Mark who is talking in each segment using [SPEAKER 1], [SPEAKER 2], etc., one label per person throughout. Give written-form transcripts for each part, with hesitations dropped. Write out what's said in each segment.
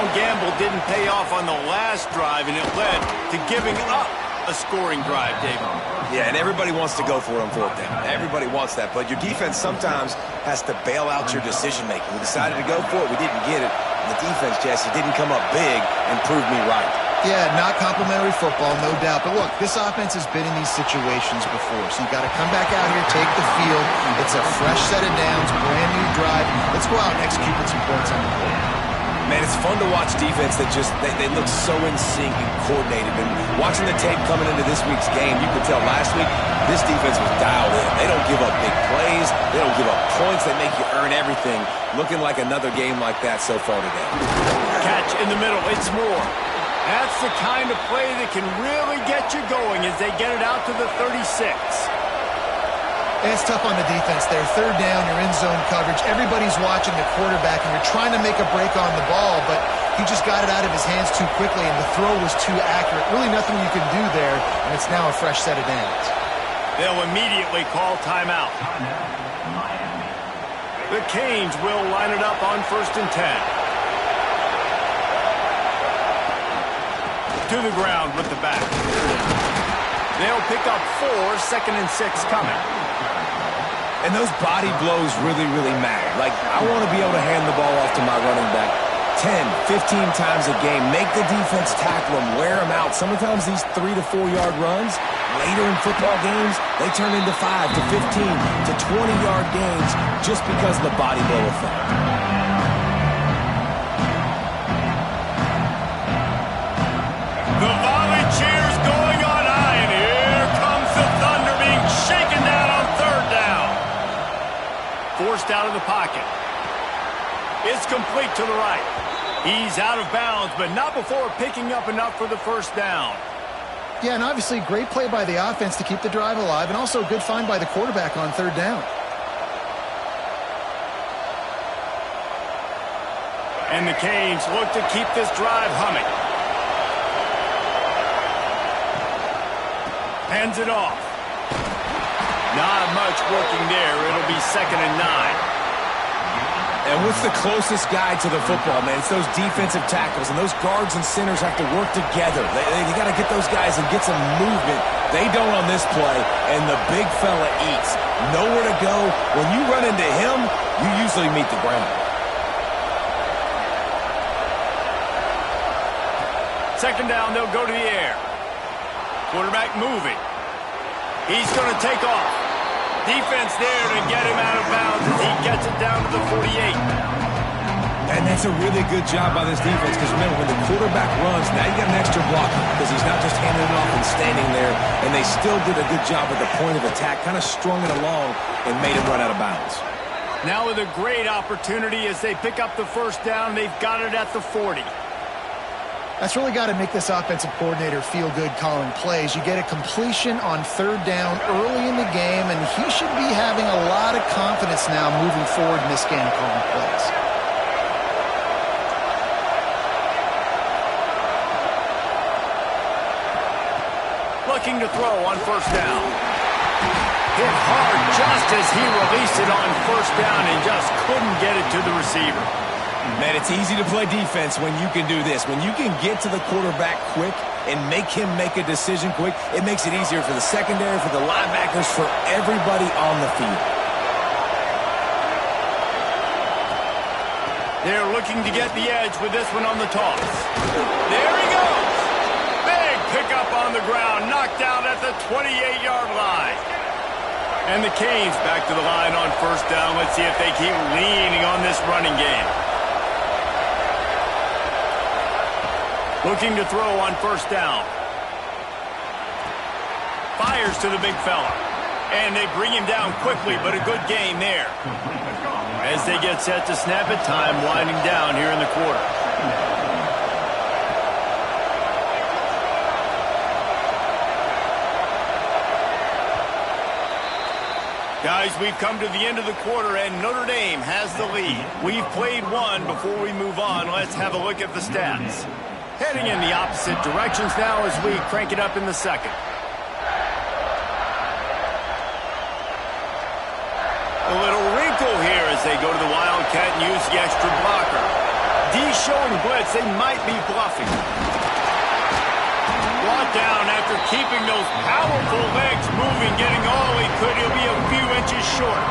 [SPEAKER 1] down gamble didn't pay off on the last drive, and it led to giving up a scoring drive, David.
[SPEAKER 2] Yeah, and everybody wants to go for it on fourth down. Everybody wants that, but your defense sometimes has to bail out your decision-making. We decided to go for it. We didn't get it. And the defense, Jesse, didn't come up big and prove me right.
[SPEAKER 3] Yeah, not complimentary football, no doubt. But look, this offense has been in these situations before, so you got to come back out here, take the field. It's a fresh set of downs, brand new drive. Let's go out and execute with some points on the board.
[SPEAKER 2] Man, it's fun to watch defense that just, they look so in sync and coordinated. And watching the tape coming into this week's game, you could tell last week, this defense was dialed in. They don't give up big plays. They don't give up points. They make you earn everything. Looking like another game like that so far today.
[SPEAKER 1] Catch in the middle. It's Moore. That's the kind of play that can really get you going as they get it out to the 36.
[SPEAKER 3] And it's tough on the defense there. Third down, you're in zone coverage. Everybody's watching the quarterback, and you're trying to make a break on the ball, but he just got it out of his hands too quickly, and the throw was too accurate. Really nothing you can do there, and it's now a fresh set of downs.
[SPEAKER 1] They'll immediately call timeout. The Canes will line it up on 1st and 10. To the ground with the back. They'll pick up 4, 2nd and 6 coming.
[SPEAKER 2] And those body blows really, really matter. Like, I want to be able to hand the ball off to my running back 10, 15 times a game. Make the defense tackle them, wear them out. Sometimes these 3 to 4 yard runs, later in football games, they turn into 5 to 15 to 20 yard gains just because of the body blow effect.
[SPEAKER 1] The volley cheers going on high, and here comes the Thunder being shaken down on 3rd down. Forced out of the pocket. It's complete to the right. He's out of bounds, but not before picking up enough for the 1st down.
[SPEAKER 3] Yeah, and obviously great play by the offense to keep the drive alive, and also a good find by the quarterback on 3rd down.
[SPEAKER 1] And the Canes look to keep this drive humming. Hands it off. Not much working there. It'll be 2nd and 9.
[SPEAKER 2] And what's the closest guy to the football, man? It's those defensive tackles, and those guards and centers have to work together. They got to get those guys and get some movement. They don't on this play, and the big fella eats. Nowhere to go. When you run into him, you usually meet the ground.
[SPEAKER 1] 2nd down, they'll go to the air. Quarterback moving. He's going to take off. Defense there to get him out of bounds as he gets it down to the 48.
[SPEAKER 2] And that's a really good job by this defense because, remember, when the quarterback runs, now you got an extra blocker because he's not just handing it off and standing there. And they still did a good job at the point of attack, kind of strung it along and made him run out of bounds.
[SPEAKER 1] Now with a great opportunity as they pick up the 1st down, they've got it at the 40.
[SPEAKER 3] That's really got to make this offensive coordinator feel good calling plays. You get a completion on 3rd down early in the game, and he should be having a lot of confidence now moving forward in this game calling plays.
[SPEAKER 1] Looking to throw on 1st down. Hit hard just as he released it on 1st down and just couldn't get it to the receiver.
[SPEAKER 2] Man, it's easy to play defense when you can do this. When you can get to the quarterback quick and make him make a decision quick, it makes it easier for the secondary, for the linebackers, for everybody on the field.
[SPEAKER 1] They're looking to get the edge with this one on the toss. There he goes. Big pickup on the ground, knocked out at the 28-yard line. And the Canes back to the line on 1st down. Let's see if they keep leaning on this running game. Looking to throw on 1st down. Fires to the big fella. And they bring him down quickly, but a good gain there. As they get set to snap it, time winding down here in the quarter. Guys, we've come to the end of the quarter, and Notre Dame has the lead. We've played one. Before we move on, let's have a look at the stats. Heading in the opposite directions now as we crank it up in the 2nd. A little wrinkle here as they go to the Wildcat and use the extra blocker. D showing blitz, they might be bluffing. Brought down after keeping those powerful legs moving, getting all he could. He'll be a few inches short.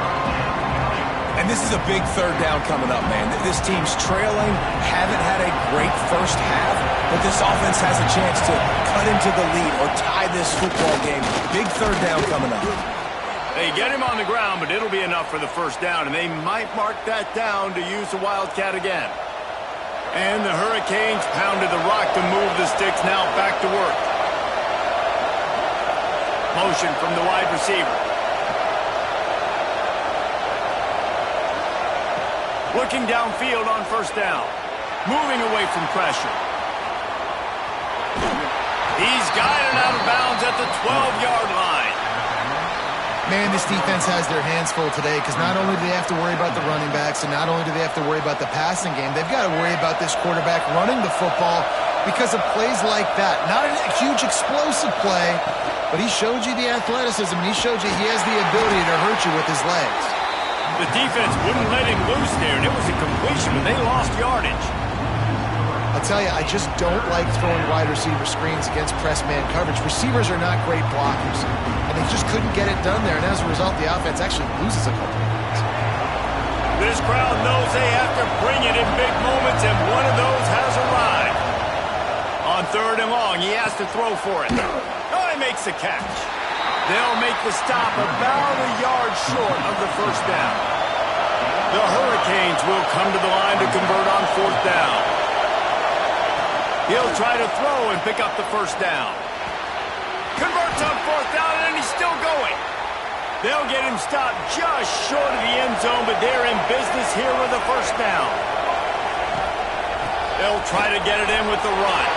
[SPEAKER 2] And this is a big third down coming up, man. This team's trailing, haven't had a great first half, but this offense has a chance to cut into the lead or tie this football game. Big third down coming up.
[SPEAKER 1] They get him on the ground, but it'll be enough for the first down, and they might mark that down to use the Wildcat again. And the Hurricanes pounded the rock to move the sticks, now back to work. Motion from the wide receiver. Looking downfield on first down. Moving away from pressure. He's got it out of bounds at the 12-yard line.
[SPEAKER 3] Man, this defense has their hands full today because not only do they have to worry about the running backs and not only do they have to worry about the passing game, they've got to worry about this quarterback running the football because of plays like that. Not a huge explosive play, but he showed you the athleticism. He showed you he has the ability to hurt you with his legs.
[SPEAKER 1] The defense wouldn't let him loose there, and it was a completion, but they lost yardage.
[SPEAKER 3] I'll tell you, I just don't like throwing wide receiver screens against press man coverage. Receivers are not great blockers, and they just couldn't get it done there, and as a result, the offense actually loses a couple of yards.
[SPEAKER 1] This crowd knows they have to bring it in big moments, and one of those has arrived. On third and long, he has to throw for it. Oh, he makes the catch. They'll make the stop about a yard short of the first down. The Hurricanes will come to the line to convert on fourth down. He'll try to throw and pick up the first down. Converts on fourth down, and he's still going. They'll get him stopped just short of the end zone, but they're in business here with a first down. They'll try to get it in with the run.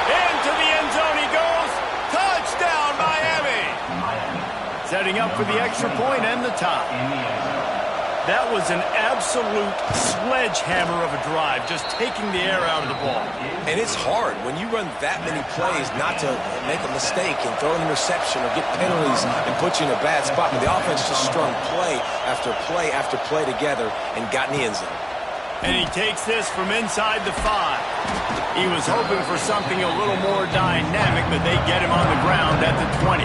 [SPEAKER 1] Into the end zone he goes. Touchdown, Miami! Setting up for the extra point and the tie. That was an absolute sledgehammer of a drive, just taking the air out of the ball.
[SPEAKER 2] And it's hard when you run that many plays not to make a mistake and throw an interception or get penalties and put you in a bad spot. But the offense just strung play after play after play together and got in the end zone.
[SPEAKER 1] And he takes this from inside the 5. He was hoping for something a little more dynamic, but they get him on the ground at the 20.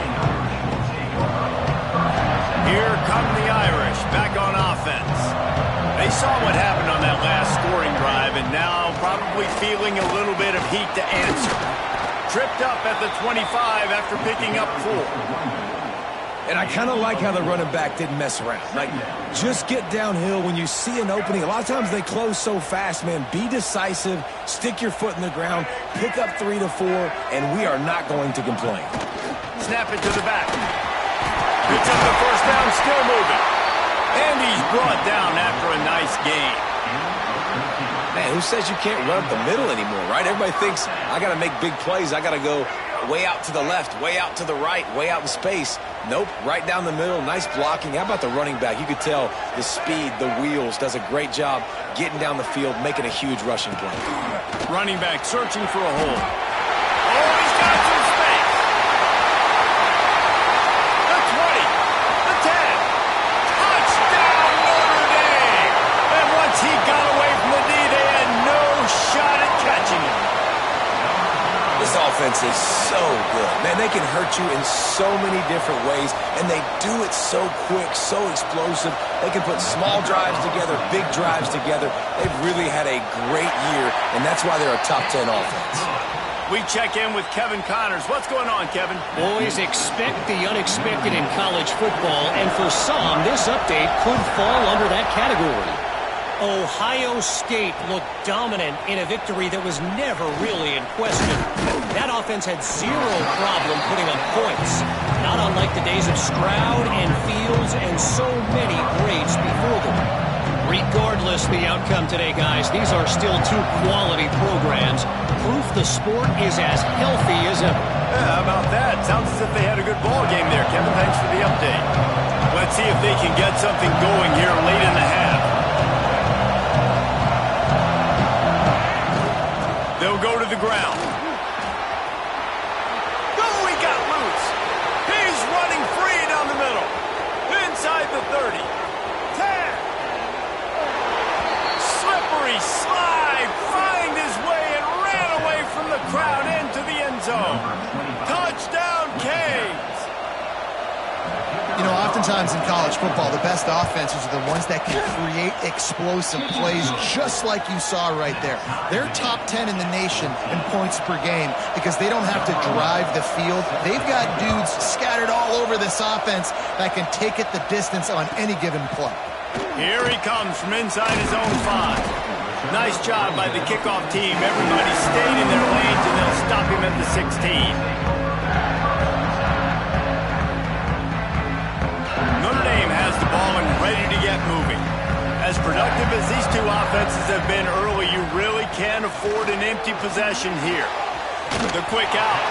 [SPEAKER 1] Here come the Irish, back on offense. They saw what happened on that last scoring drive, and now probably feeling a little bit of heat to answer. Tripped up at the 25 after picking up 4.
[SPEAKER 2] And I kind of like how the running back didn't mess around. Like, just get downhill when you see an opening. A lot of times they close so fast, man. Be decisive, stick your foot in the ground, pick up 3 to 4, and we are not going to complain.
[SPEAKER 1] Snap it to the back. Picks up the first down, still moving. And he's brought down after a nice gain.
[SPEAKER 2] Man, who says you can't run up the middle anymore, right? Everybody thinks, I got to make big plays. I got to go way out to the left, way out to the right, way out in space. Nope, right down the middle, nice blocking. How about the running back? You could tell the speed, the wheels, does a great job getting down the field, making a huge rushing play.
[SPEAKER 1] Running back searching for a hole. Oh, he's got some space. The 20, the 10. Touchdown, Notre Dame. And once he got away from the D, they had no shot at catching him.
[SPEAKER 2] This offense is so good. Man, they can hurt you in so many different ways, and they do it so quick, so explosive. They can put small drives together, big drives together. They've really had a great year, and that's why they're a top 10 offense.
[SPEAKER 1] We check in with Kevin Connors. What's going on, Kevin?
[SPEAKER 4] Boys, expect the unexpected in college football, and for some, this update could fall under that category. Ohio State looked dominant in a victory that was never really in question. That offense had zero problem putting up points, not unlike the days of Stroud and Fields and so many greats before them. Regardless the outcome today, guys, these are still two quality programs. Proof the sport is as healthy as ever.
[SPEAKER 1] Yeah, how about that? Sounds as if they had a good ball game there, Kevin. Thanks for the update. Let's see if they can get something going here late in the half. They'll go to the ground. Oh, he got loose. He's running free down the middle. Inside the 30. 10. Slippery slide.
[SPEAKER 3] Oftentimes in college football, the best offenses are the ones that can create explosive plays just like you saw right there. They're top 10 in the nation in points per game because they don't have to drive the field. They've got dudes scattered all over this offense that can take it the distance on any given play.
[SPEAKER 1] Here he comes from inside his own 5. Nice job by the kickoff team. Everybody stayed in their lanes, and they'll stop him at the 16. Notre Dame has the ball and ready to get moving. As productive as these two offenses have been early, you really can't afford an empty possession here. The quick out.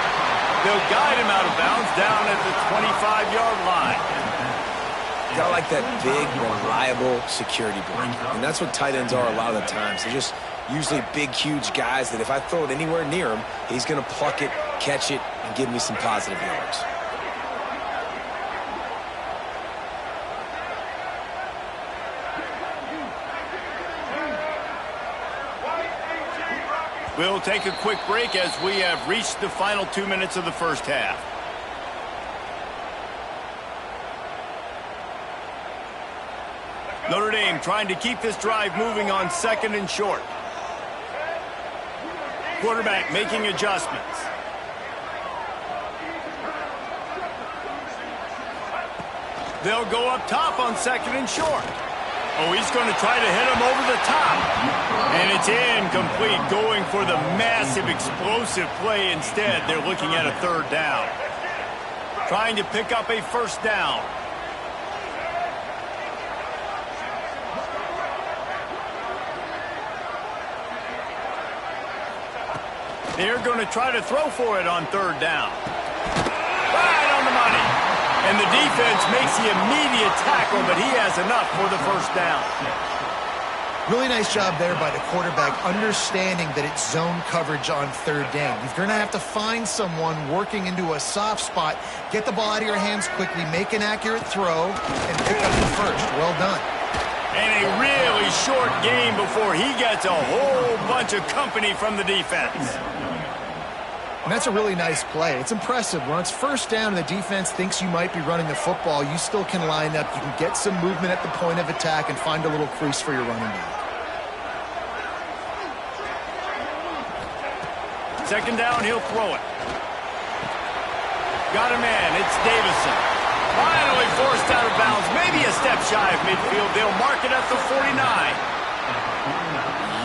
[SPEAKER 1] They'll guide him out of bounds down at the 25-yard line.
[SPEAKER 2] Got like that big, reliable security blanket. And that's what tight ends are a lot of the times. They're just usually big, huge guys that if I throw it anywhere near him, he's going to pluck it, catch it, and give me some positive yards.
[SPEAKER 1] We'll take a quick break as we have reached the final 2 minutes of the first half. Notre Dame trying to keep this drive moving on 2nd and short. Quarterback making adjustments. They'll go up top on 2nd and short. Oh, he's going to try to hit him over the top. And it's incomplete, going for the massive explosive play instead. They're looking at a 3rd down. Trying to pick up a 1st down. They're going to try to throw for it on 3rd down. Right on the money. And the defense makes the immediate tackle, but he has enough for the 1st down.
[SPEAKER 3] Really nice job there by the quarterback, understanding that it's zone coverage on 3rd down. You're going to have to find someone working into a soft spot, get the ball out of your hands quickly, make an accurate throw, and pick up the 1st. Well done.
[SPEAKER 1] And a really short game before he gets a whole bunch of company from the defense.
[SPEAKER 3] And that's a really nice play. It's impressive. When it's 1st down and the defense thinks you might be running the football, you still can line up. You can get some movement at the point of attack and find a little crease for your running back.
[SPEAKER 1] 2nd down, he'll throw it. Got a man. It's Davison. Finally forced out of bounds. Maybe a step shy of midfield. They'll mark it at the 49.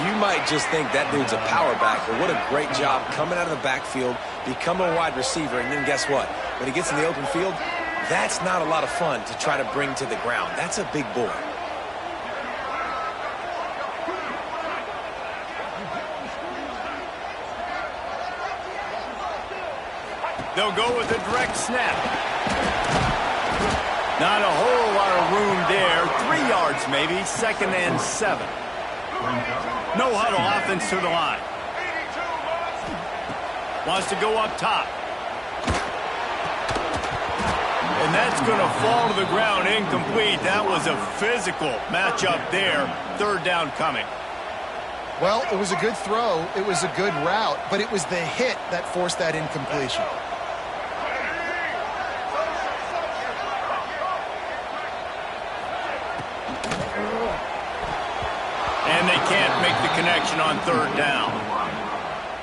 [SPEAKER 2] You might just think that dude's a power back, but what a great job coming out of the backfield, becoming a wide receiver, and then guess what? When he gets in the open field, that's not a lot of fun to try to bring to the ground. That's a big boy.
[SPEAKER 1] They'll go with a direct snap. Not a whole lot of room there. 3 yards maybe, 2nd and 7. No huddle, offense to the line. Wants to go up top. And that's going to fall to the ground, incomplete. That was a physical matchup there. 3rd down coming.
[SPEAKER 3] Well, it was a good throw. It was a good route, but it was the hit that forced that incompletion.
[SPEAKER 1] And they can't make the connection on 3rd down.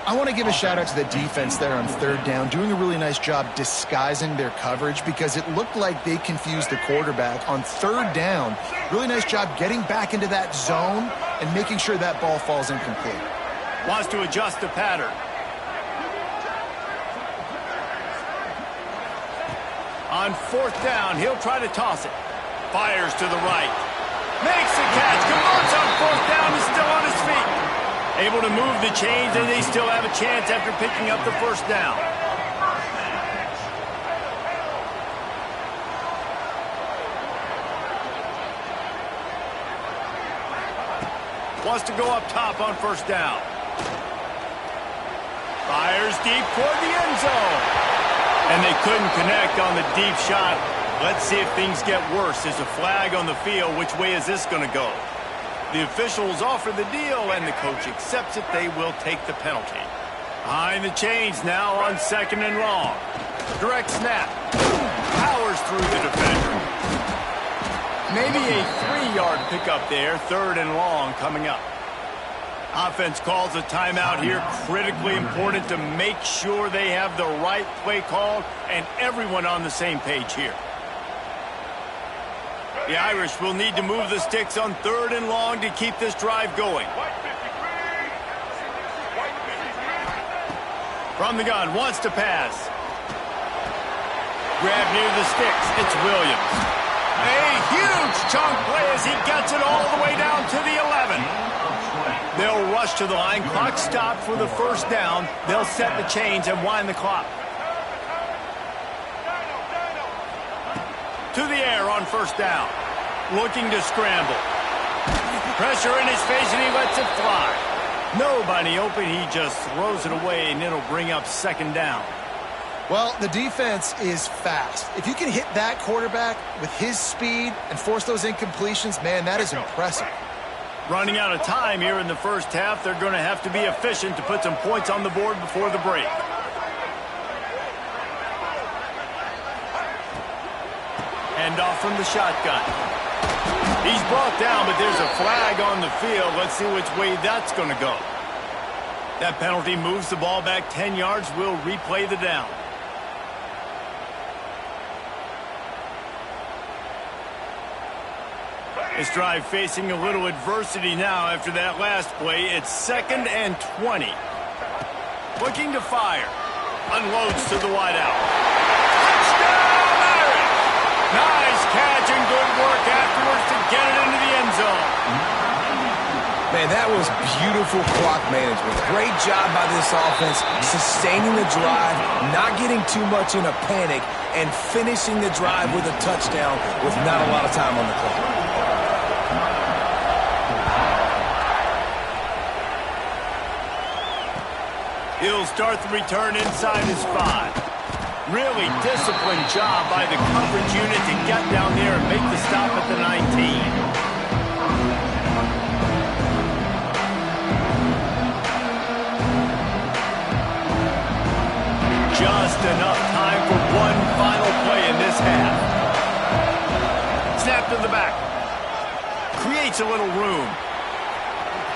[SPEAKER 3] I want to give a shout out to the defense there on 3rd down, doing a really nice job disguising their coverage because it looked like they confused the quarterback on 3rd down. Really nice job getting back into that zone and making sure that ball falls incomplete.
[SPEAKER 1] Wants to adjust the pattern. On 4th down, he'll try to toss it. Fires to the right. Makes the catch. Converts on 4th down. He's still on his feet. Able to move the chains, and they still have a chance after picking up the 1st down. Wants to go up top on 1st down. Fires deep toward the end zone. And they couldn't connect on the deep shot. Let's see if things get worse. There's a flag on the field. Which way is this going to go? The officials offer the deal, and the coach accepts it. They will take the penalty. Behind the chains now on 2nd and long. Direct snap. Powers through the defender. Maybe a 3-yard pickup there, 3rd and long coming up. Offense calls a timeout here, critically important to make sure they have the right play called and everyone on the same page here. The Irish will need to move the sticks on 3rd and long to keep this drive going. From the gun, wants to pass. Grab near the sticks, it's Williams. A huge chunk play as he gets it all the way down to the 11. They'll rush to the line. Clock stopped for the 1st down. They'll set the chains and wind the clock. To the air on 1st down. Looking to scramble. Pressure in his face and he lets it fly. Nobody open. He just throws it away and it'll bring up 2nd down.
[SPEAKER 3] Well, the defense is fast. If you can hit that quarterback with his speed and force those incompletions, man, that is impressive.
[SPEAKER 1] Running out of time here in the 1st half. They're going to have to be efficient to put some points on the board before the break. Hand off from the shotgun. He's brought down, but there's a flag on the field. Let's see which way that's going to go. That penalty moves the ball back 10 yards. We'll replay the down. This drive facing a little adversity now after that last play. It's 2nd and 20. Looking to fire. Unloads to the wideout. Touchdown, Irish! Nice catch and good work afterwards to get it into the end zone.
[SPEAKER 2] Man, that was beautiful clock management. Great job by this offense, sustaining the drive, not getting too much in a panic, and finishing the drive with a touchdown with not a lot of time on the clock.
[SPEAKER 1] He'll start the return inside his 5. Really disciplined job by the coverage unit to get down there and make the stop at the 19. Just enough time for one final play in this half. Snap to the back. Creates a little room.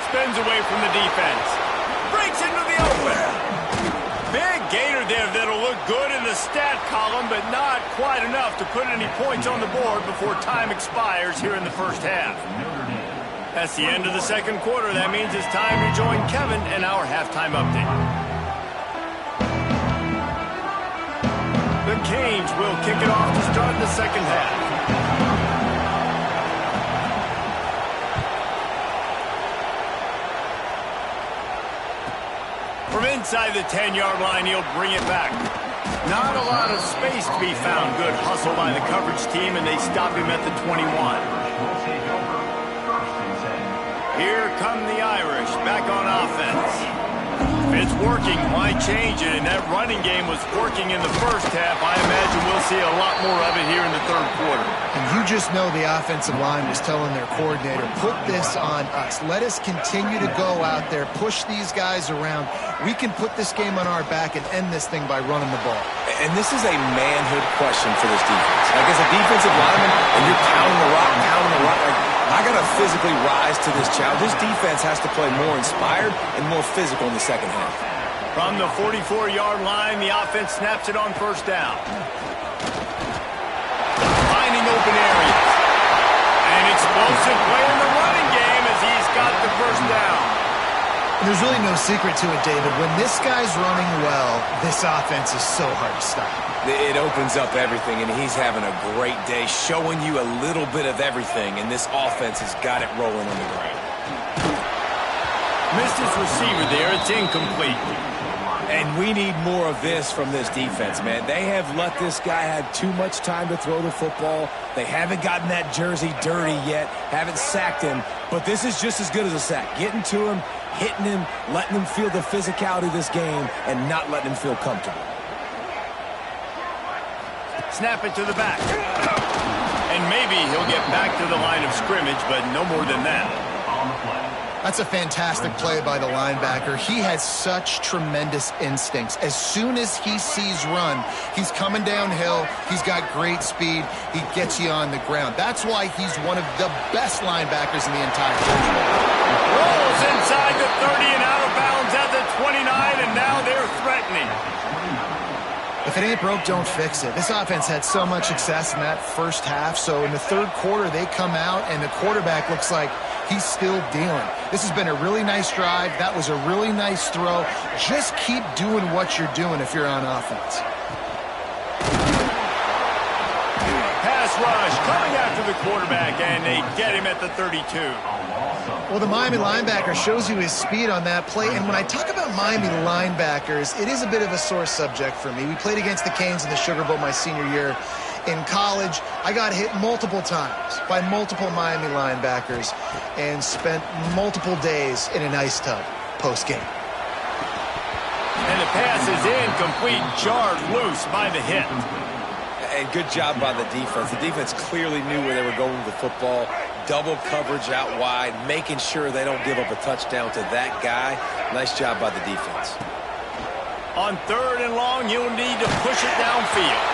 [SPEAKER 1] Spins away from the defense. Breaks into the open. Big gainer there that'll look good in the stat column, but not quite enough to put any points on the board before time expires here in the 1st half. That's the end of the 2nd quarter. That means it's time to join Kevin and our halftime update. The Canes will kick it off to start the 2nd half. From inside the 10-yard line, he'll bring it back. Not a lot of space to be found. Good hustle by the coverage team, and they stop him at the 21. Here come the Irish back on offense. If it's working, why change it? And that running game was working in the 1st half. I imagine we'll see a lot more of it here in the 3rd quarter.
[SPEAKER 3] And you just know the offensive line was telling their coordinator, put this on us. Let us continue to go out there, push these guys around. We can put this game on our back and end this thing by running the ball.
[SPEAKER 2] And this is a manhood question for this defense. Like, as a defensive lineman, and you're pounding the rock, like, I got to physically rise to this challenge. This defense has to play more inspired and more physical in the 2nd half.
[SPEAKER 1] From the 44-yard line, the offense snaps it on 1st down. Finding open areas. An explosive play in the running game as he's got the 1st down.
[SPEAKER 3] There's really no secret to it, David. When this guy's running well, this offense is so hard to stop.
[SPEAKER 2] It opens up everything, and he's having a great day, showing you a little bit of everything, and this offense has got it rolling on the ground.
[SPEAKER 1] Missed his receiver there. It's incomplete.
[SPEAKER 2] And we need more of this from this defense, man. They have let this guy have too much time to throw the football. They haven't gotten that jersey dirty yet, haven't sacked him, but this is just as good as a sack. Getting to him, hitting him, letting him feel the physicality of this game, and not letting him feel comfortable.
[SPEAKER 1] Snap it to the back. And maybe he'll get back to the line of scrimmage, but no more than that.
[SPEAKER 3] That's a fantastic play by the linebacker. He has such tremendous instincts. As soon as he sees run, he's coming downhill. He's got great speed. He gets you on the ground. That's why he's one of the best linebackers in the entire country.
[SPEAKER 1] Rolls inside the 30 and out of bounds at the 29, and now they're threatening.
[SPEAKER 3] If it ain't broke, don't fix it. This offense had so much success in that first half, so in the third quarter, they come out, and the quarterback looks like he's still dealing. This has been a really nice drive. That was a really nice throw. Just keep doing what you're doing if you're on offense.
[SPEAKER 1] Pass rush coming after the quarterback, and they get him at the 32.
[SPEAKER 3] Well, the Miami linebacker shows you his speed on that play. And when I talk about Miami linebackers, it is a bit of a sore subject for me. We played against the Canes in the Sugar Bowl my senior year in college. I got hit multiple times by multiple Miami linebackers and spent multiple days in an ice tub post-game.
[SPEAKER 1] And the pass is incomplete, jarred loose by the hit.
[SPEAKER 2] And good job by the defense. The defense clearly knew where they were going with the football. Double coverage out wide, making sure they don't give up a touchdown to that guy. Nice job by the defense.
[SPEAKER 1] On 3rd and long, you'll need to push it downfield.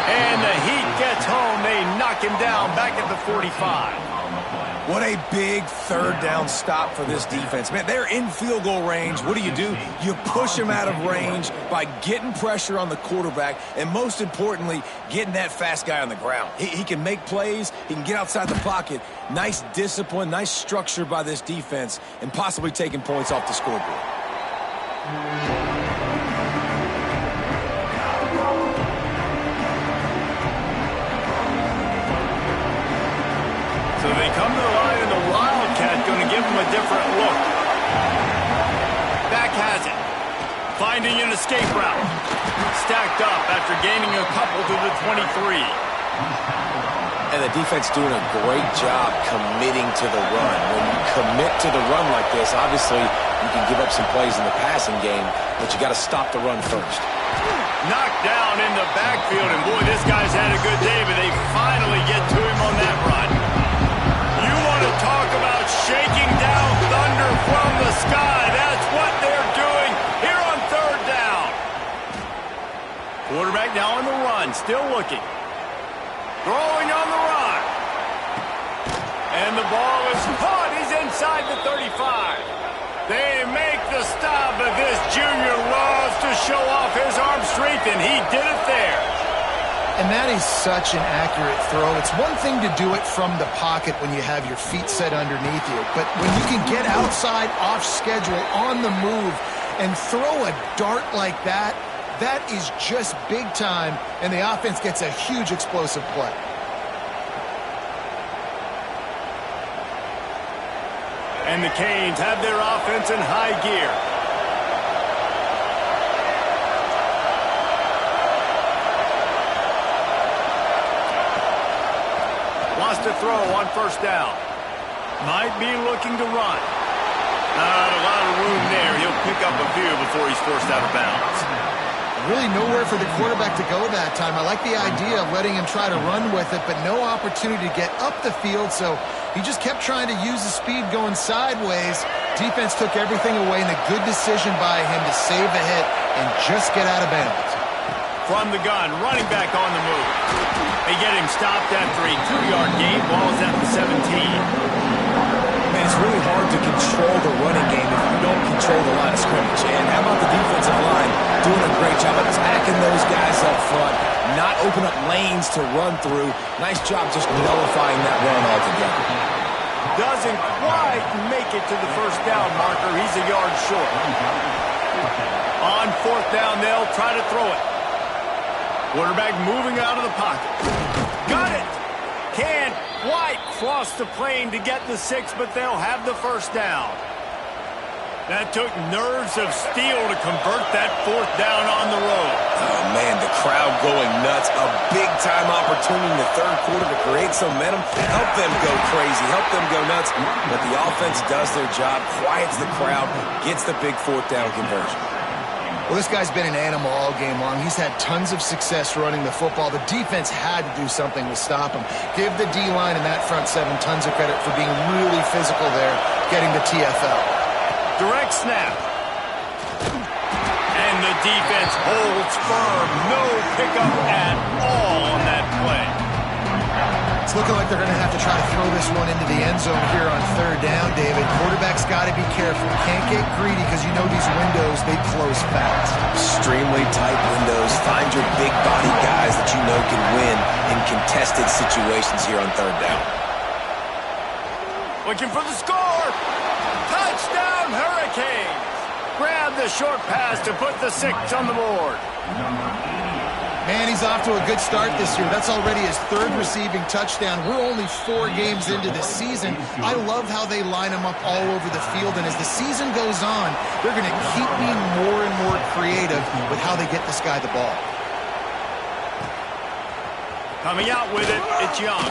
[SPEAKER 1] And the Heat gets home. They knock him down back at the 45.
[SPEAKER 2] What a big third down stop for this defense. Man, they're in field goal range. What do? You push them out of range by getting pressure on the quarterback and, most importantly, getting that fast guy on the ground. He can make plays. He can get outside the pocket. Nice discipline, nice structure by this defense, and possibly taking points off the scoreboard.
[SPEAKER 1] So they come to the line, and the Wildcat going to give them a different look. Back has it. Finding an escape route. Stacked up after gaining a couple to the 23.
[SPEAKER 2] And the defense doing a great job committing to the run. When you commit to the run like this, obviously you can give up some plays in the passing game, but you got to stop the run first.
[SPEAKER 1] Knocked down in the backfield, and boy, this guy's had a good day, but they finally get to him on that run. You want to talk about shaking down thunder from the sky. That's what they're doing here on 3rd down. Quarterback now on the run, still looking. Throwing on the run. And the ball is caught. He's inside the 35. They make the stop, but this junior loves to show off his arm strength, and he did it there.
[SPEAKER 3] And that is such an accurate throw. It's one thing to do it from the pocket when you have your feet set underneath you, but when you can get outside, off schedule, on the move, and throw a dart like that, that is just big time, and the offense gets a huge explosive play.
[SPEAKER 1] And the Canes have their offense in high gear. To throw on 1st down. Might be looking to run. Not a lot of room there. He'll pick up a few before he's forced out of bounds.
[SPEAKER 3] Really nowhere for the quarterback to go that time. I like the idea of letting him try to run with it, but no opportunity to get up the field, so he just kept trying to use the speed going sideways. Defense took everything away, and a good decision by him to save a hit and just get out of bounds.
[SPEAKER 1] From the gun, running back on the move. They get him stopped after a 2-yard gain. Ball's at the 17.
[SPEAKER 2] Man, it's really hard to control the running game if you don't control the line of scrimmage. And how about the defensive line doing a great job attacking those guys up front, not open up lanes to run through. Nice job just nullifying that run altogether.
[SPEAKER 1] Doesn't quite make it to the 1st down marker. He's a yard short. On 4th down, they'll try to throw it. Quarterback moving out of the pocket. Got it! Can't quite cross the plane to get the 6, but they'll have the 1st down. That took nerves of steel to convert that 4th down on the road.
[SPEAKER 2] Oh, man, the crowd going nuts. A big-time opportunity in the 3rd quarter to create some momentum. Help them go crazy. Help them go nuts. But the offense does their job, quiets the crowd, gets the big 4th down conversion.
[SPEAKER 3] Well, this guy's been an animal all game long. He's had tons of success running the football. The defense had to do something to stop him. Give the D-line and that front seven tons of credit for being really physical there, getting the TFL.
[SPEAKER 1] Direct snap. And the defense holds firm. No pickup at all on that play.
[SPEAKER 3] It's looking like they're going to have to try to throw this one into the end zone here on third down, David. Quarterback's got to be careful. Can't get greedy because you know these windows, they close fast.
[SPEAKER 2] Extremely tight windows. Find your big body guys that you know can win in contested situations here on third down.
[SPEAKER 1] Looking for the score. Touchdown, Hurricanes. Grab the short pass to put the 6 on the board.
[SPEAKER 3] Man, he's off to a good start this year. That's already his 3rd receiving touchdown. We're only 4 games into the season. I love how they line him up all over the field, and as the season goes on, they're going to keep being more and more creative with how they get this guy the ball.
[SPEAKER 1] Coming out with it, it's Young.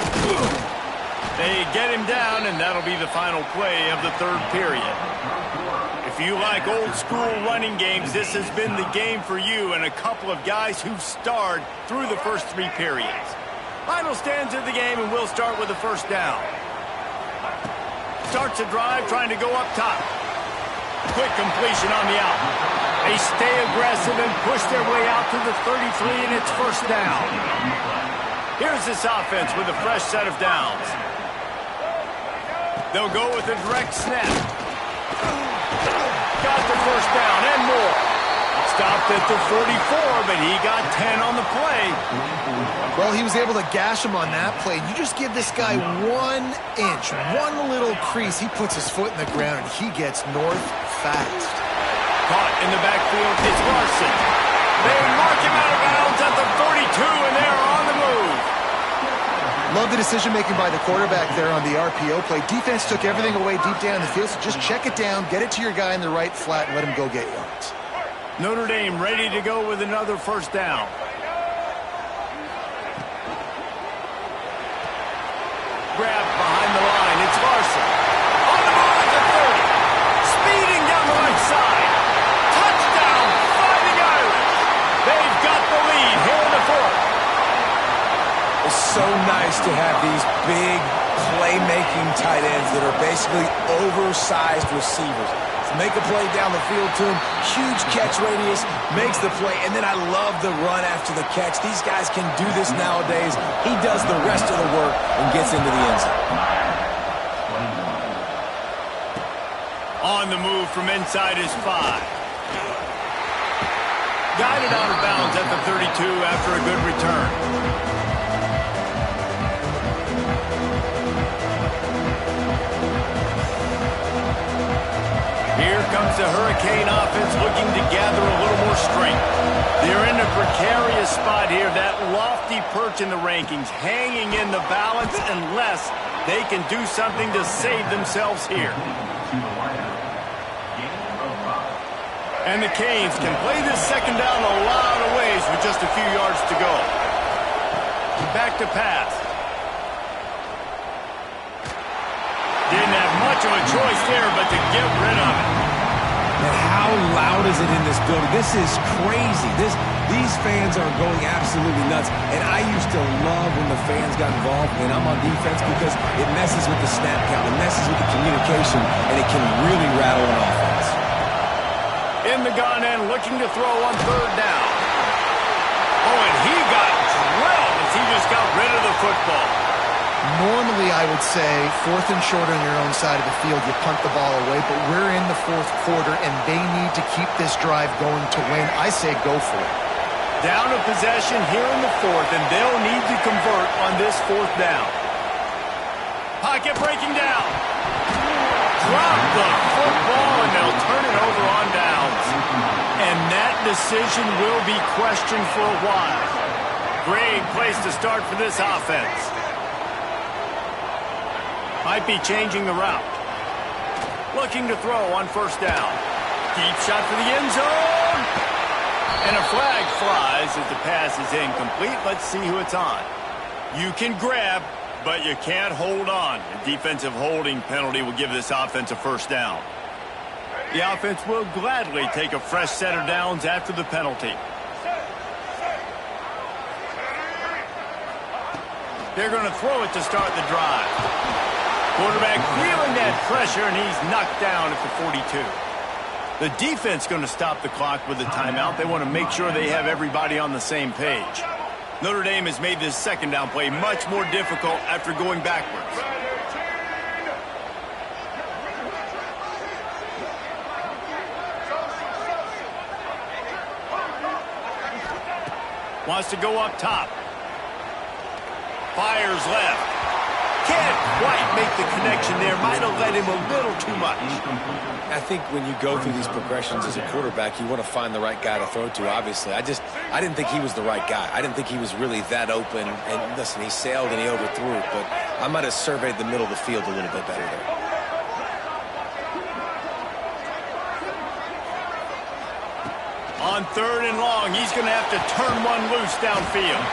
[SPEAKER 1] They get him down, and that'll be the final play of the 3rd period. If you like old-school running games, this has been the game for you and a couple of guys who've starred through the first 3 periods. Final stands of the game, and we'll start with the first down. Starts a drive trying to go up top. Quick completion on the out. They stay aggressive and push their way out to the 33, and it's first down. Here's this offense with a fresh set of downs. They'll go with a direct snap. Got the first down and more. Stopped at the 44, but he got 10 on the play.
[SPEAKER 3] Well, he was able to gash him on that play. You just give this guy 1 inch, one little crease. He puts his foot in the ground, and he gets north fast.
[SPEAKER 1] Caught in the backfield, it's Larson. They mark him out of bounds at the 42, and they're on the move.
[SPEAKER 3] Love the decision-making by the quarterback there on the RPO play. Defense took everything away deep down the field, so just check it down, get it to your guy in the right flat, and let him go get yards.
[SPEAKER 1] Notre Dame ready to go with another first down. Grab behind the line, it's Larson. On the move at the 30. Speeding down the right side. Touchdown, Fighting Irish. They've got the lead here in the 4th.
[SPEAKER 2] It's so nice to have these big playmaking tight ends that are basically oversized receivers. To make a play down the field to him, huge catch radius, makes the play, and then I love the run after the catch. These guys can do this nowadays. He does the rest of the work and gets into the end zone.
[SPEAKER 1] On the move from inside his 5. Guided out of bounds at the 32 after a good return. Here comes the Hurricane offense looking to gather a little more strength. They're in a precarious spot here, that lofty perch in the rankings, hanging in the balance unless they can do something to save themselves here. And the Canes can play this second down a lot of ways with just a few yards to go. Back to pass. Didn't have much of a choice there, but to get rid of it.
[SPEAKER 2] And how loud is it in this building? This is crazy. These fans are going absolutely nuts. And I used to love when the fans got involved when I'm on defense because it messes with the snap count, it messes with the communication, and it can really rattle an offense.
[SPEAKER 1] In the gun end, looking to throw on third down. Oh, and he got drilled as he just got rid of the football.
[SPEAKER 3] Normally, I would say, 4th and short on your own side of the field, you punt the ball away, but we're in the 4th quarter, and they need to keep this drive going to win. I say go for it.
[SPEAKER 1] Down a possession here in the 4th, and they'll need to convert on this 4th down. Pocket breaking down. Drop the football, and they'll turn it over on downs. And that decision will be questioned for a while. Great place to start for this offense. Might be changing the route. Looking to throw on first down. Deep shot for the end zone. And a flag flies as the pass is incomplete. Let's see who it's on. You can grab, but you can't hold on. A defensive holding penalty will give this offense a first down. The offense will gladly take a fresh set of downs after the penalty. They're going to throw it to start the drive. Quarterback feeling that pressure, and he's knocked down at the 42. The defense going to stop the clock with a timeout. They want to make sure they have everybody on the same page. Notre Dame has made this second down play much more difficult after going backwards. Wants to go up top. Fires left. Can't quite make the connection there. Might have led him a little too much.
[SPEAKER 2] I think when you go through these progressions as a quarterback, you want to find the right guy to throw to, obviously. I didn't think he was the right guy. I didn't think he was really that open. And listen, he sailed and he overthrew it, but I might have surveyed the middle of the field a little bit better there.
[SPEAKER 1] On 3rd and long, he's going to have to turn one loose downfield.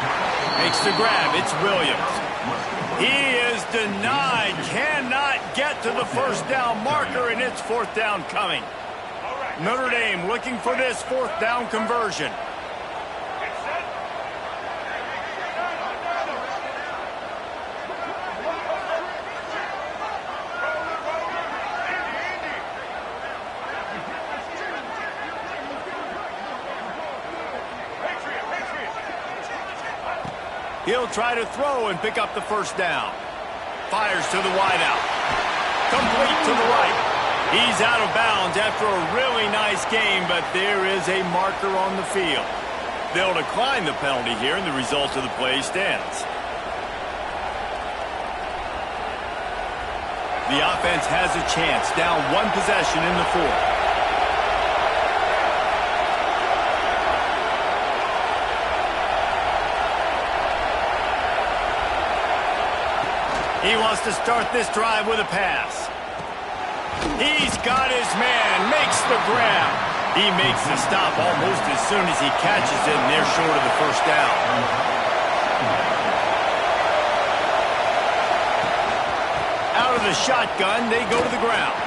[SPEAKER 1] Makes the grab. It's Williams. He is denied. Cannot get to the first down marker, and it's 4th down coming. Notre Dame looking for this 4th down conversion. He'll try to throw and pick up the first down. Fires to the wideout. Complete to the right. He's out of bounds after a really nice game, but there is a marker on the field. They'll decline the penalty here, and the result of the play stands. The offense has a chance, down one possession in the 4th. He wants to start this drive with a pass. He's got his man, makes the grab. He makes the stop almost as soon as he catches it, and they're short of the first down. Out of the shotgun, they go to the ground.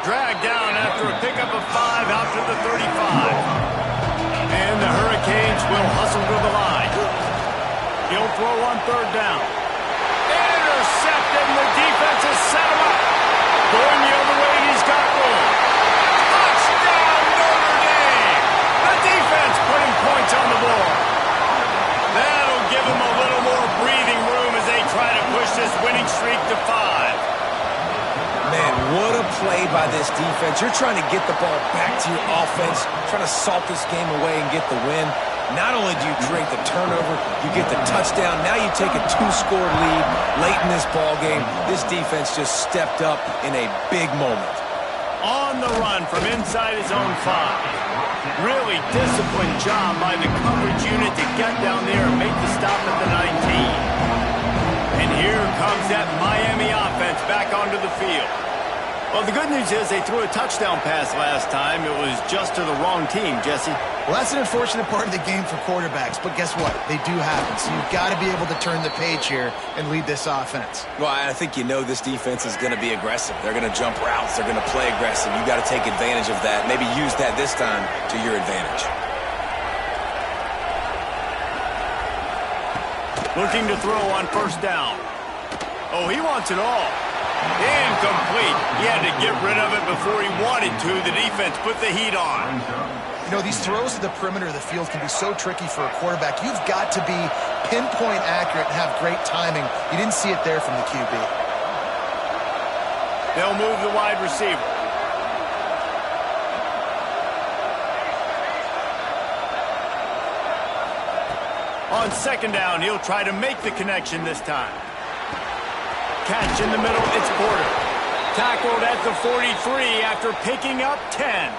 [SPEAKER 1] Dragged down after a pickup of 5 out to the 35. And the Hurricanes will hustle to the line. He'll throw on 3rd down. Intercepted, and the defense has set him up. Going the other way, and he's got room. Touchdown, Notre Dame! The defense putting points on the board. That'll give them a little more breathing room as they try to push this winning streak to 5.
[SPEAKER 2] Man, what a play by this defense. You're trying to get the ball back to your offense, trying to salt this game away and get the win. Not only do you create the turnover, you get the touchdown. Now you take a 2-score lead late in this ball game. This defense just stepped up in a big moment.
[SPEAKER 1] On the run from inside his own 5. Really disciplined job by the coverage unit to get down there and make the stop at the 19. And here comes that Miami offense back onto the field. Well, the good news is they threw a touchdown pass last time. It was just to the wrong team, Jesse.
[SPEAKER 3] Well, that's an unfortunate part of the game for quarterbacks, but guess what? They do happen, so you've got to be able to turn the page here and lead this offense.
[SPEAKER 2] Well, I think you know this defense is going to be aggressive. They're going to jump routes. They're going to play aggressive. You've got to take advantage of that. Maybe use that this time to your advantage.
[SPEAKER 1] Looking to throw on 1st down. Oh, he wants it all. Incomplete. He had to get rid of it before he wanted to. The defense put the heat on.
[SPEAKER 3] You know, these throws to the perimeter of the field can be so tricky for a quarterback. You've got to be pinpoint accurate and have great timing. You didn't see it there from the QB.
[SPEAKER 1] They'll move the wide receiver. On 2nd down, he'll try to make the connection this time. Catch in the middle, it's Porter. Tackled at the 43 after picking up 10.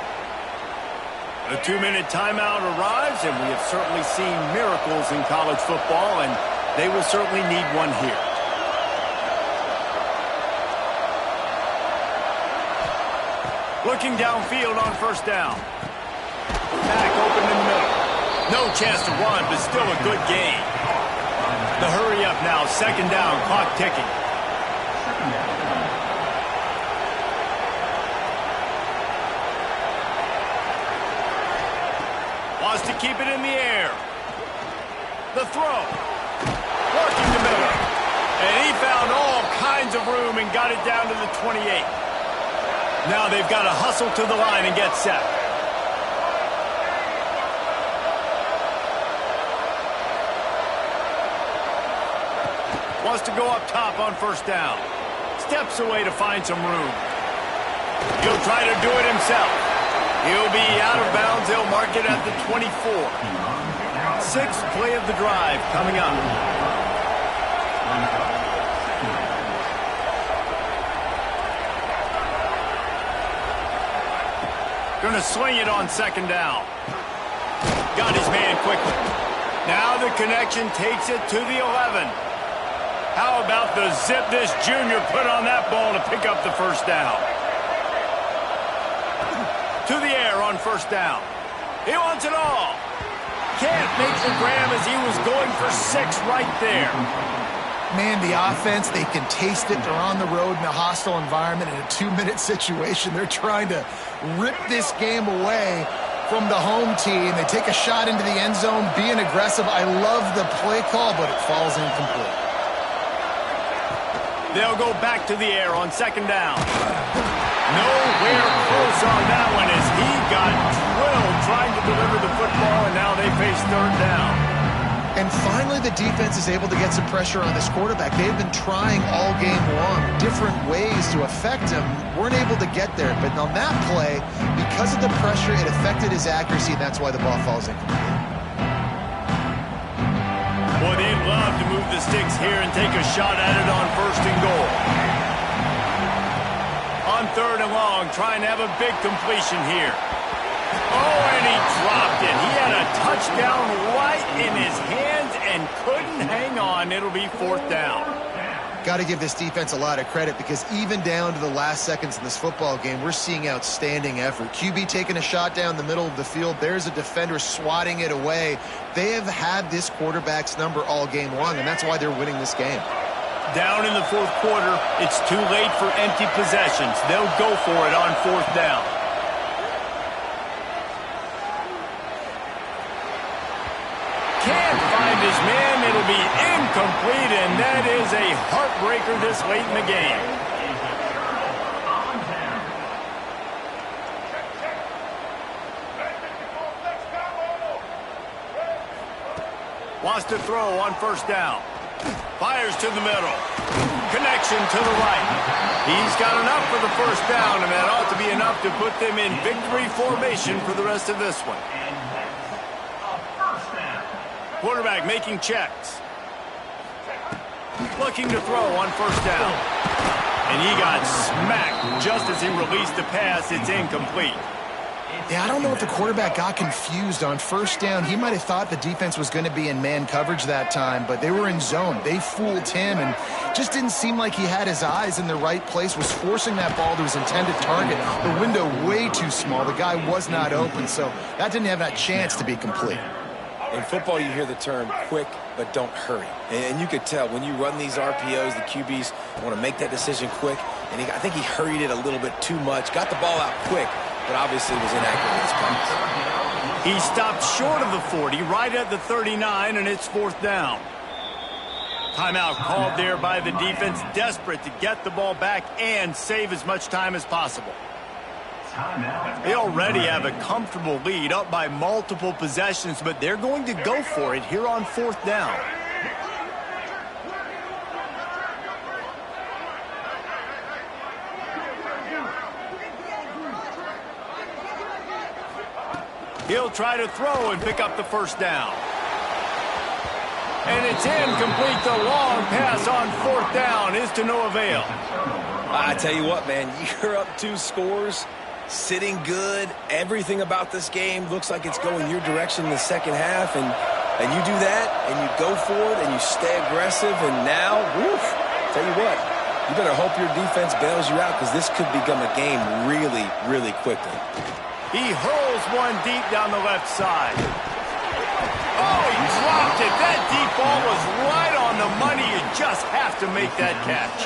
[SPEAKER 1] A 2-minute timeout arrives, and we have certainly seen miracles in college football, and they will certainly need one here. Looking downfield on 1st down. Back open in the middle. No chance to run, but still a good gain. The hurry up now, 2nd down, clock ticking. to keep it in the air. The throw. Working the middle. And he found all kinds of room and got it down to the 28. Now they've got to hustle to the line and get set. Wants to go up top on first down. Steps away to find some room. He'll try to do it himself. He'll be out of bounds. They'll mark it at the 24. Sixth play of the drive coming up. Going to swing it on second down. Got his man quickly. Now the connection takes it to the 11. How about the zip this junior put on that ball to pick up the first down? To the air on first down. He wants it all. Can't make the grab as he was going for 6 right there.
[SPEAKER 3] Man, the offense, they can taste it. They're on the road in a hostile environment in a 2-minute situation. They're trying to rip this game away from the home team. They take a shot into the end zone, being aggressive. I love the play call, but it falls incomplete.
[SPEAKER 1] They'll go back to the air on second down. Nowhere close on that one as he got drilled trying to deliver the football, and now they face third down.
[SPEAKER 3] And finally, the defense is able to get some pressure on this quarterback. They've been trying all game long different ways to affect him. Weren't able to get there. But on that play, because of the pressure, it affected his accuracy, and that's why the ball falls incomplete.
[SPEAKER 1] Boy, they'd love to move the sticks here and take a shot at it on first and goal. On third and long, trying to have a big completion here. Oh, and he dropped it. He had a touchdown right in his hands and couldn't hang on. It'll be fourth down.
[SPEAKER 3] Got to give this defense a lot of credit because even down to the last seconds in this football game, we're seeing outstanding effort. QB taking a shot down the middle of the field. There's a defender swatting it away. They have had this quarterback's number all game long, and that's why they're winning this game.
[SPEAKER 1] Down in the fourth quarter, it's too late for empty possessions. They'll go for it on fourth down. Can't find his man. It'll be incomplete, and that is a heartbreaker this late in the game. Wants to throw on first down. Fires to the middle. Connection to the right. He's got enough for the first down, and that ought to be enough to put them in victory formation for the rest of this one. Quarterback making checks. Looking to throw on first down. And he got smacked just as he released the pass. It's incomplete.
[SPEAKER 3] Yeah, I don't know if the quarterback got confused on first down. He might have thought the defense was going to be in man coverage that time, but they were in zone. They fooled him and just didn't seem like he had his eyes in the right place, was forcing that ball to his intended target. The window way too small. The guy was not open, so that didn't have that chance to be complete.
[SPEAKER 2] In football, you hear the term quick, but don't hurry. And you could tell when you run these RPOs, the QBs want to make that decision quick. And I think he hurried it a little bit too much, got the ball out quick, but obviously was inaccurate in his pass.
[SPEAKER 1] He stopped short of the 40, right at the 39, and it's fourth down. Timeout called there by the defense, desperate to get the ball back and save as much time as possible. They already have a comfortable lead, up by multiple possessions, but they're going to go for it here on fourth down. He'll try to throw and pick up the first down. And it's incomplete. The long pass on fourth down is to no avail.
[SPEAKER 2] I tell you what, man, you're up 2 scores. Sitting good. Everything about this game looks like it's going your direction in the second half, and you do that, and you go for it, and you stay aggressive, and now, woof, tell you what, you better hope your defense bails you out because this could become a game really, really quickly.
[SPEAKER 1] He hurls one deep down the left side. Oh, he dropped it. That deep ball was right on the money. You just have to make that catch.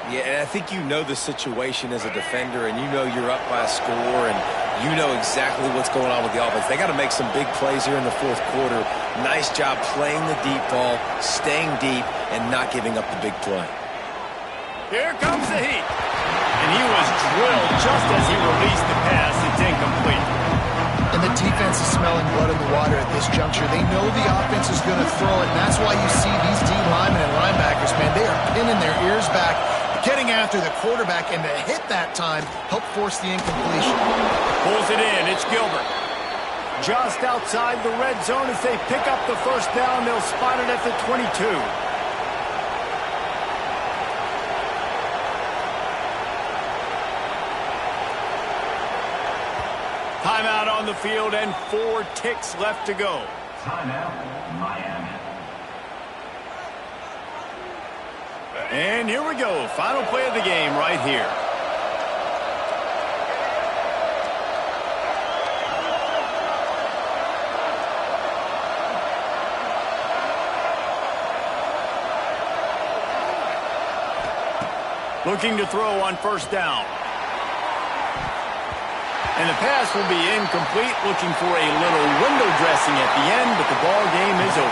[SPEAKER 2] Yeah, and I think you know the situation as a defender, and you know you're up by a score, and You know exactly what's going on with the offense. They got to make some big plays here in the fourth quarter. Nice job playing the deep ball, staying deep, and not giving up the big play.
[SPEAKER 1] Here comes the heat. And he was drilled just as he released the pass. It's incomplete.
[SPEAKER 3] And the defense is smelling blood in the water at this juncture. They know the offense is going to throw it, and that's why you see these D linemen and linebackers, man, they are pinning their ears back, getting after the quarterback, and to hit that time, help force the incompletion.
[SPEAKER 1] Pulls it in. It's Gilbert. Just outside the red zone as they pick up the first down. They'll spot it at the 22. Timeout on the field and 4 ticks left to go.
[SPEAKER 5] Timeout, Miami.
[SPEAKER 1] And here we go. Final play of the game right here. Looking to throw on first down. And the pass will be incomplete, looking for a little window dressing at the end, but the ball game is over.